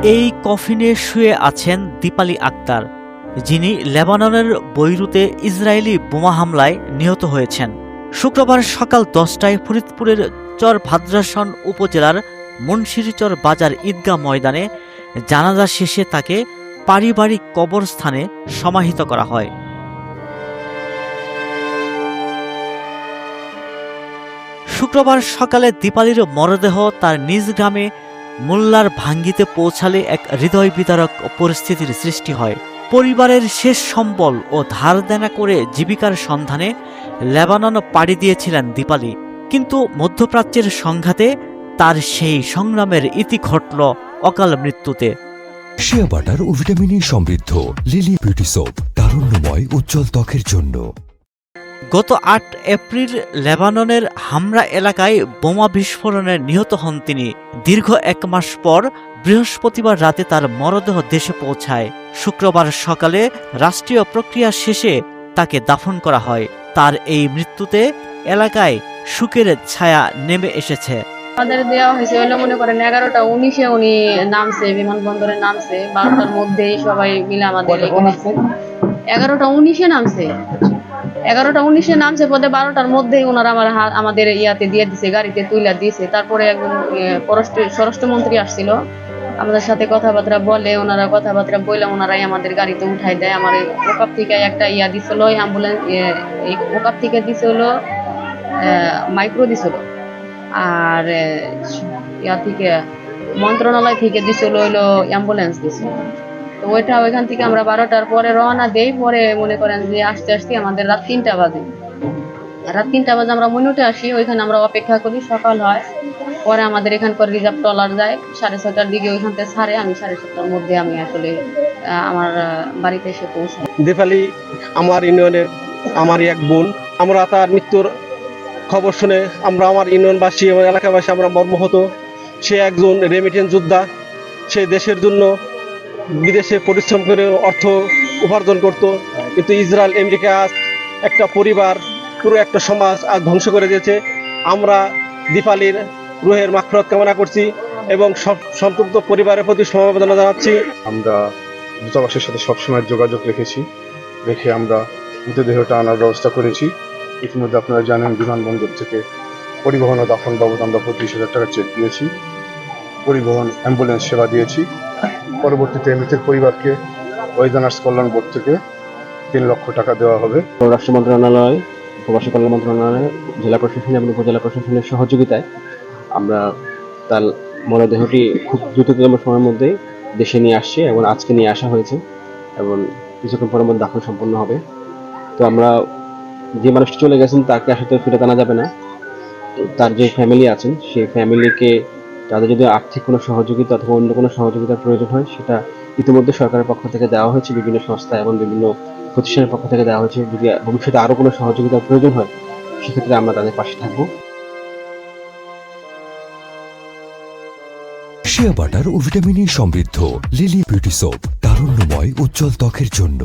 এই কফিনে শুয়ে আছেন দীপালি আক্তার, যিনি লেবাননের বৈরুতে ইসরায়েলি বোমা হামলায় নিহত হয়েছেন। শুক্রবার সকাল 10টায় ফরিদপুরের চর ভাদ্রাসন উপজেলার মুন্সিরচর বাজার ঈদগাহ ময়দানে জানাজা শেষে তাকে পারিবারিক কবরস্থানে সমাহিত করা হয়। শুক্রবার সকালে দীপালির মরদেহ তার নিজ গ্রামে মোল্লার ভাঙ্গিতে পৌঁছালে এক হৃদয় বিদারক পরিস্থিতির সৃষ্টি হয়। পরিবারের শেষ সম্বল ও ধার দেনা করে জীবিকার সন্ধানে লেবানন পাড়ি দিয়েছিলেন দীপালি, কিন্তু মধ্যপ্রাচ্যের সংঘাতে তার সেই সংগ্রামের ইতি ঘটল অকাল মৃত্যুতে। শিয়া বাটার ও ভিটামিন ই সমৃদ্ধ লিলি বিউটি সোপ, তারুণ্যময় উজ্জ্বল ত্বকের জন্য। গত 8 এপ্রিল লেবাননের হামরা এলাকায় বোমা বিস্ফোরণে নিহত হন তিনি। দীর্ঘ 1 মাস পর বৃহস্পতিবার রাতে তার মরদেহ দেশে পৌঁছায়। শুক্রবার সকালে রাষ্ট্রীয় প্রক্রিয়া শেষে তাকে দাফন করা হয়। তার এই মৃত্যুতে এলাকায় শোকের ছায়া নেমে এসেছে। আমাদের দেওয়া হয়েছে হলো মনে করেন 11টা 19-এ উনি নামছে, বিমানবন্দরে নামছে। 12টার মধ্যেই সবাই মিলে আমাদের 11টা 19-এ নামছে। 11টা 19-এ নামছে পদে 12টার মধ্যেই ওনারা আমাদের ইয়াতে দিয়ে দিছে, গাড়িতে তুইলা দিয়েছে। তারপরে একজন স্বরাষ্ট্রমন্ত্রী আসছিল, আমাদের সাথে কথাবার্তা বলে, ওনারা কথাবার্তা বললে ওনারাই আমাদের গাড়িতে উঠাই দেয়। আমার ওকাপ থেকে একটা ইয়া দিছিল, অ্যাম্বুলেন্স, এই ওকাপ থেকে দিছিল মাইক্রো দিছিল, আর ইয়া থেকে মন্ত্রণালয় থেকে দিছিল হইলো অ্যাম্বুলেন্স দিছিল। তো ওইখান থেকে আমরা 12টার পরে রওনা দেই। পরে মনে করেন যে আসতে আসতে আমাদের রাত 3টা বাজে। রাত 3টা বাজে আমরা মনুটে আসি, ওইখানে আমরা অপেক্ষা করি, সকাল হয়। পরে আমাদের এখানকার রিজার্ভ ট্রলার যায় 6:30টার দিকে, ওইখান থেকে ছাড়ে। আমি 7:30টার মধ্যে আমি আসলে আমার বাড়িতে এসে পৌঁছাই। দীপালি আমার ইউনিয়নের আমারই এক বোন। আমরা তার মৃত্যুর খবর শুনে আমার ইউনিয়নবাসী এবং এলাকাবাসী আমরা মর্মাহত। সে একজন রেমিটেন্স যোদ্ধা। সে দেশের জন্য বিদেশে পরিশ্রম করে অর্থ উপার্জন করত, কিন্তু ইসরায়েল আমেরিকা আজ একটা পরিবার, পুরো একটা সমাজ আজ ধ্বংস করে দিয়েছে। আমরা দীপালির রুহের মাগফিরাত কামনা করছি এবং সম্পৃক্ত পরিবারের প্রতি সমবেদনা জানাচ্ছি। আমরা দূতাবাসের সাথে সবসময় যোগাযোগ রেখে আমরা মৃতদেহটা আনার ব্যবস্থা করেছি। ইতিমধ্যে আপনারা জানেন বিমানবন্দর থেকে পরিবহন ও দাফন বাবদ আমরা 25,000 টাকা চেক দিয়েছি, পরিবহন অ্যাম্বুলেন্স সেবা দিয়েছি। পরবর্তীতে মৃতের পরিবারকে ওয়েদানার্স কল্যাণ বোর্ড থেকে 3 লক্ষ টাকা দেওয়া হবে। পররাষ্ট্র মন্ত্রণালয়, প্রবাসী কল্যাণ মন্ত্রণালয়, জেলা প্রশাসন এবং উপজেলা প্রশাসনের সহযোগিতায় আমরা তার মরদেহটি খুব দ্রুততম সময়ের মধ্যে দেশে নিয়ে আসছি এবং আজকে নিয়ে আসা হয়েছে এবং কিছুক্ষণ পরের মধ্যে দাফন সম্পন্ন হবে। তো আমরা যে মানুষটি চলে গেছেন তাকে আসলে ফিরে আনা যাবে না। তার যে ফ্যামিলি আছেন সেই ফ্যামিলিকে তাদের যদি আর্থিক কোনো সহযোগিতা অথবা অন্য কোনো সহযোগিতার প্রয়োজন হয়, সেটা ইতিমধ্যে সরকারের পক্ষ থেকে দেওয়া হয়েছে, বিভিন্ন সংস্থা এবং বিভিন্ন প্রতিষ্ঠানের পক্ষ থেকে দেওয়া হয়েছে। যদি ভবিষ্যতে আরও কোনো সহযোগিতার প্রয়োজন হয়, সেক্ষেত্রে আমরা তাদের পাশে থাকবো। শিয়া বাটার ও ভিটামিন ই সমৃদ্ধ লিলি বিউটি সোপ, তারুণ্যময় উজ্জ্বল ত্বকের জন্য।